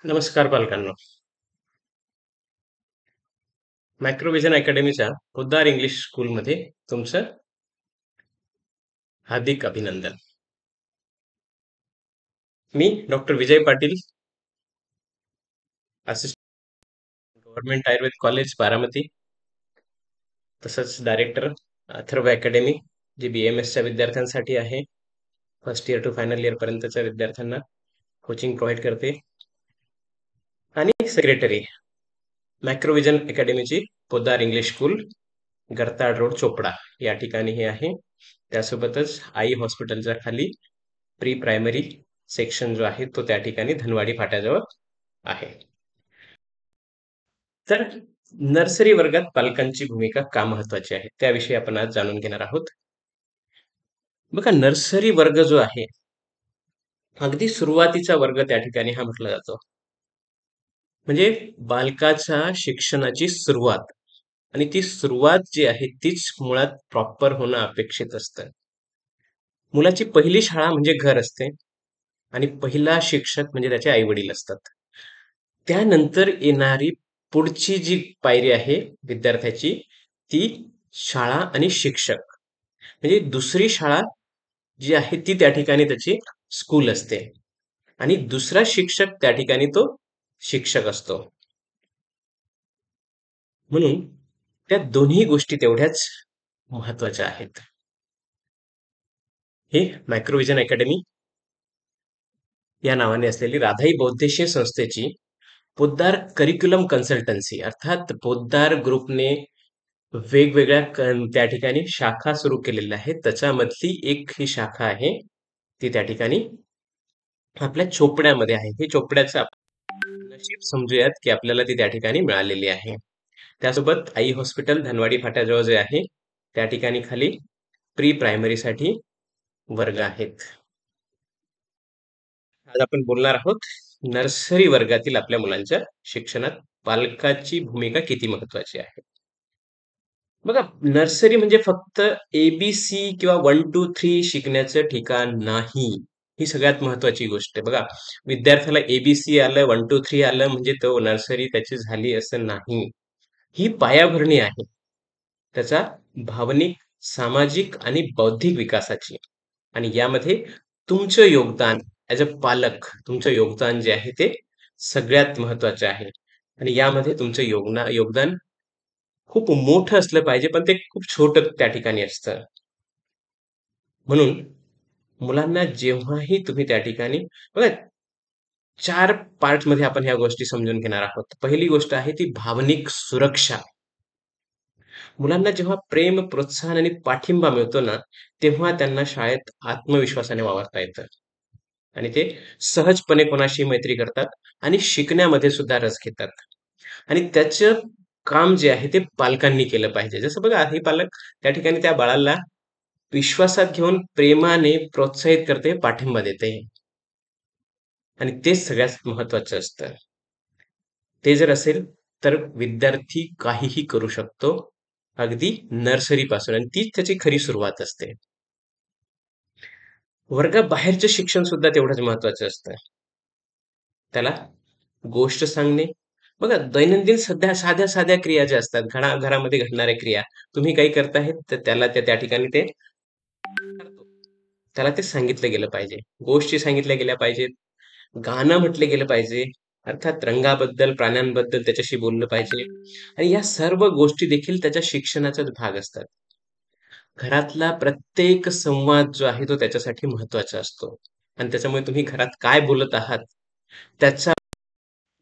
नमस्कार पालकांनो. मायक्रोव्हिजन अकॅडमीच्या पोद्दार इंग्लिश स्कूलमध्ये तुमचं हार्दिक अभिनंदन. मी doctor Vijay Patil, assistant government Ayurveda college Baramati, तसंच डायरेक्टर अथर्व अकॅडमी, जी BMS च्या विद्यार्थ्यांसाठी आहे. First year to final year पर्यंतच्या विद्यार्थ्यांना कोचिंग प्रोव्हाइड करते. आणि सेक्रेटरी मायक्रोव्हिजन अकॅडमीची Poddar English school, Gartad road, Chopda या ठिकाणी हे आहे. त्यासोबतच आई हॉस्पिटलच्या खाली प्री प्रायमरी सेक्शन जो आहे तो त्या ठिकाणी धनवाडी फाट्याजवळ आहे. तर नर्सरी वर्गात पालकांची भूमिका का महत्वाची आहे त्याविषयी आपण आज जाणून घेणार आहोत. बघा, नर्सरी वर्ग जो आहे अगदी सुरुवातीचा वर्ग त्या ठिकाणी हा म्हटला जातो. म्हणजे बालकाच्या शिक्षणाची सुरुवात, आणि ती सुरुवात जी आहे तीच मुळात प्रॉपर होणं अपेक्षित असतं. मुलाची पहिली शाळा म्हणजे घर असते आणि पहिला शिक्षक म्हणजे त्याचे आई वडील असतात. त्यानंतर येणारी पुढची जी पायरी आहे विद्यार्थ्याची, ती शाळा आणि शिक्षक, म्हणजे दुसरी शाळा जी आहे ती त्या ठिकाणी त्याची स्कूल असते आणि दुसरा शिक्षक त्या ठिकाणी तो शिक्षक असतो. म्हणून त्या दोन्ही गोष्टी तेवढ्याच महत्वाच्या आहेत. हे मायक्रोव्हिजन अकॅडमी या नावाने असलेली राधाई बौद्धिशीय संस्थेची पोद्दार करिक्युलम कन्सल्टन्सी अर्थात पोद्दार ग्रुपने वेगवेगळ्या त्या ठिकाणी शाखा सुरू केलेल्या आहेत. त्याच्यामधली एक ही शाखा आहे ती त्या ठिकाणी आपल्या चोपड्यामध्ये आहे. हे चोपड्याचं आपण नशीब समजूयात की आपल्याला ती त्या ठिकाणी मिळालेली आहे. त्यासोबत आई हॉस्पिटल धनवाडी फाट्याजवळ जे आहे त्या ठिकाणी खाली प्री प्रायमरी साठी वर्ग आहेत. आज आपण बोलणार आहोत नर्सरी वर्गातील आपल्या मुलांच्या शिक्षणात पालकाची भूमिका किती महत्वाची आहे. बघा, नर्सरी म्हणजे फक्त ABC किंवा 1 2 3 शिकण्याचं ठिकाण नाही. ही सगळ्यात महत्वाची गोष्ट आहे. बघा, विद्यार्थ्याला ABC आलं, 1 2 3 आलं म्हणजे तो नर्सरी त्याची झाली असं नाही. ही पायाभरणी आहे त्याचा भावनिक, सामाजिक आणि बौद्धिक विकासाची. आणि यामध्ये तुमचं योगदान ऍज अ पालक, तुमचं योगदान जे आहे ते सगळ्यात महत्वाचं आहे. आणि यामध्ये तुमचं योगदान खूप मोठं असलं पाहिजे, पण ते खूप छोटं त्या ठिकाणी असतं. म्हणून मुलांना जेव्हाही तुम्ही त्या ठिकाणी बघा, 4 पार्ट मध्ये आपण ह्या गोष्टी समजून घेणार आहोत. पहिली गोष्ट आहे ती भावनिक सुरक्षा. मुलांना जेव्हा प्रेम, प्रोत्साहन आणि पाठिंबा मिळतो ना, तेव्हा त्यांना शाळेत आत्मविश्वासाने वावरता येतं आणि ते सहजपणे कोणाशी मैत्री करतात आणि शिकण्यामध्ये सुद्धा रस घेतात. आणि त्याचं काम जे आहे ते पालकांनी केलं पाहिजे. जसं बघा, हे पालक त्या ठिकाणी त्या बाळाला विश्वासात घेऊन प्रेमाने प्रोत्साहित करते, पाठिंबा देते, आणि तेच सगळ्यात महत्वाचं असतं. ते जर असेल तर विद्यार्थी काहीही करू शकतो, अगदी नर्सरी पासून, आणि तीच त्याची खरी सुरुवात असते. वर्गाबाहेरचं शिक्षण सुद्धा तेवढंच महत्वाचं असतं. त्याला गोष्ट सांगणे, बघा, दैनंदिन सध्या साध्या साध्या क्रिया ज्या असतात, घरामध्ये घडणाऱ्या क्रिया, तुम्ही काही करताय तर त्याला त्या ठिकाणी ते करतो. त्याला ते सांगितलं गेलं पाहिजे, गोष्टी सांगितल्या गेल्या पाहिजेत, गाणं म्हटलं गेलं पाहिजे, अर्थात रंगाबद्दल, प्राण्यांबद्दल त्याच्याशी बोललं पाहिजे. आणि या सर्व गोष्टी देखील त्याच्या शिक्षणाचाच भाग असतात. घरातला प्रत्येक संवाद जो आहे तो त्याच्यासाठी महत्वाचा असतो, आणि त्याच्यामुळे तुम्ही घरात काय बोलत आहात त्याचा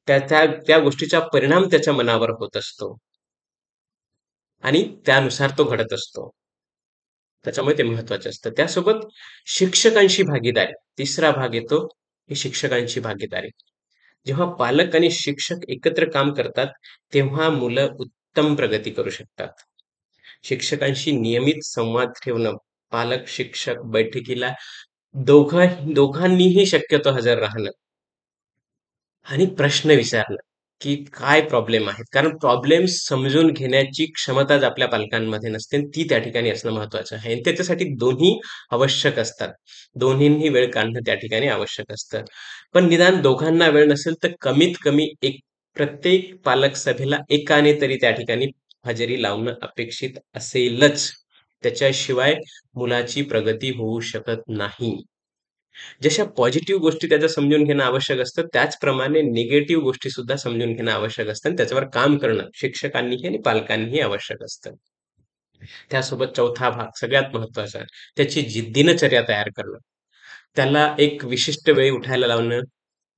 त्या त्या त्या गोष्टीचा परिणाम त्याच्या मनावर होत असतो आणि त्यानुसार तो घडत असतो. त्याच्यामुळे ते महत्वाचं असतं. त्यासोबत शिक्षकांशी भागीदारी, तिसरा भाग येतो, ही शिक्षकांची भागीदारी. जेव्हा पालक आणि शिक्षक एकत्र काम करतात तेव्हा मुलं उत्तम प्रगती करू शकतात. शिक्षकांशी नियमित संवाद ठेवणं, पालक शिक्षक बैठकीला दोघांनीही शक्यतो हजर राहणं आणि प्रश्न विचारणं, की काय प्रॉब्लेम आहेत. कारण प्रॉब्लेम समजून घेण्याची क्षमताच आपल्या पालकांमध्ये नसते आणि ती त्या ठिकाणी असणं महत्त्वाचं आहे. आणि त्याच्यासाठी दोन्ही आवश्यक असतात. दोन्हींनी वेळ काढणं त्या ठिकाणी आवश्यक असतं. पण निदान दोघांना वेळ नसेल तर कमीत कमी एक प्रत्येक पालक सभेला एकाने तरी त्या ठिकाणी हजेरी लावणं अपेक्षित असेलच. त्याच्याशिवाय मुलाची प्रगती होऊ शकत नाही. जशा पॉझिटिव्ह गोष्टी त्याच्या समजून घेणं आवश्यक असतं, त्याचप्रमाणे निगेटिव्ह गोष्टी सुद्धा समजून घेणं आवश्यक असतं आणि त्याच्यावर काम करणं शिक्षकांनीही आणि पालकांनीही आवश्यक असतं. त्यासोबत चौथा भाग सगळ्यात महत्त्वाचा, त्याची दिनचर्या तयार करणं. त्याला एक विशिष्ट वेळी उठायला लावणं,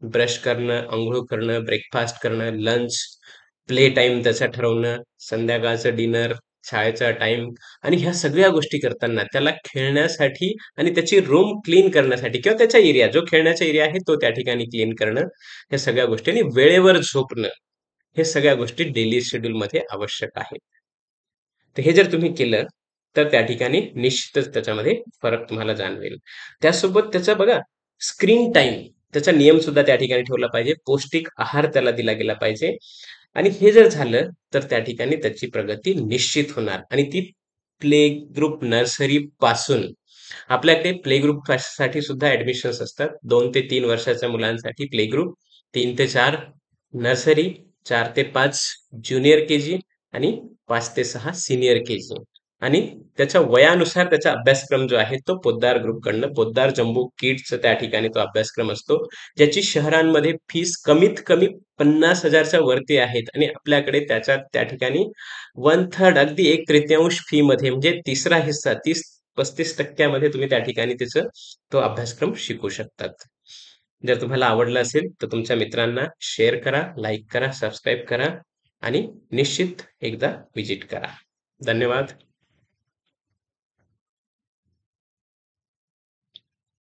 ब्रश करणं, अंघोळ करणं, ब्रेकफास्ट करणं, लंच, प्ले टाईम त्याचा ठरवणं, संध्याकाळचं डिनर, शाळेचा टाईम आणि ह्या सगळ्या गोष्टी करताना त्याला खेळण्यासाठी आणि त्याची रूम क्लीन करण्यासाठी किंवा त्याचा एरिया जो खेळण्याचा एरिया आहे तो त्या ठिकाणी क्लीन करणं, ह्या सगळ्या गोष्टी आणि वेळेवर झोपणं, हे सगळ्या गोष्टी डेली शेड्यूलमध्ये आवश्यक आहेत. तर हे जर तुम्ही केलं, तर त्या ठिकाणी निश्चितच त्याच्यामध्ये फरक तुम्हाला जाणवेल. त्यासोबत त्याचा बघा स्क्रीन टाईम त्याचा नियम सुद्धा त्या ठिकाणी ठेवला पाहिजे. पौष्टिक आहार त्याला दिला गेला पाहिजे आणि हे जर झालं, तर त्या ठिकाणी त्याची प्रगती निश्चित होणार आणि ती प्ले ग्रुप नर्सरी पासून आपल्याकडे प्ले ग्रुप साठी सुद्धा ऍडमिशन्स असतात. 2 ते 3 वर्षाच्या मुलांसाठी प्ले ग्रुप, 3 ते 4 नर्सरी, 4 ते 5 ज्युनियर केजी आणि 5 ते 6 सीनियर केजी आणि त्याच्या वयानुसार त्याचा अभ्यासक्रम जो आहे तो पोद्दार ग्रुपकडनं पोद्दार जम्बो किड्सचा त्या ठिकाणी तो अभ्यासक्रम असतो, ज्याची शहरांमध्ये फीस कमीत कमी 50,000च्या वरती आहेत आणि आपल्याकडे त्याच्या त्या ठिकाणी 1/3 अगदी 1/3 फी मध्ये म्हणजे तिसरा हिस्सा 30-35% मध्ये तुम्ही त्या ठिकाणी त्याचं तो अभ्यासक्रम शिकू शकतात. जर तुम्हाला आवडलं असेल तर तुमच्या मित्रांना शेअर करा, लाईक करा, सबस्क्राईब करा आणि निश्चित एकदा व्हिजिट करा. धन्यवाद.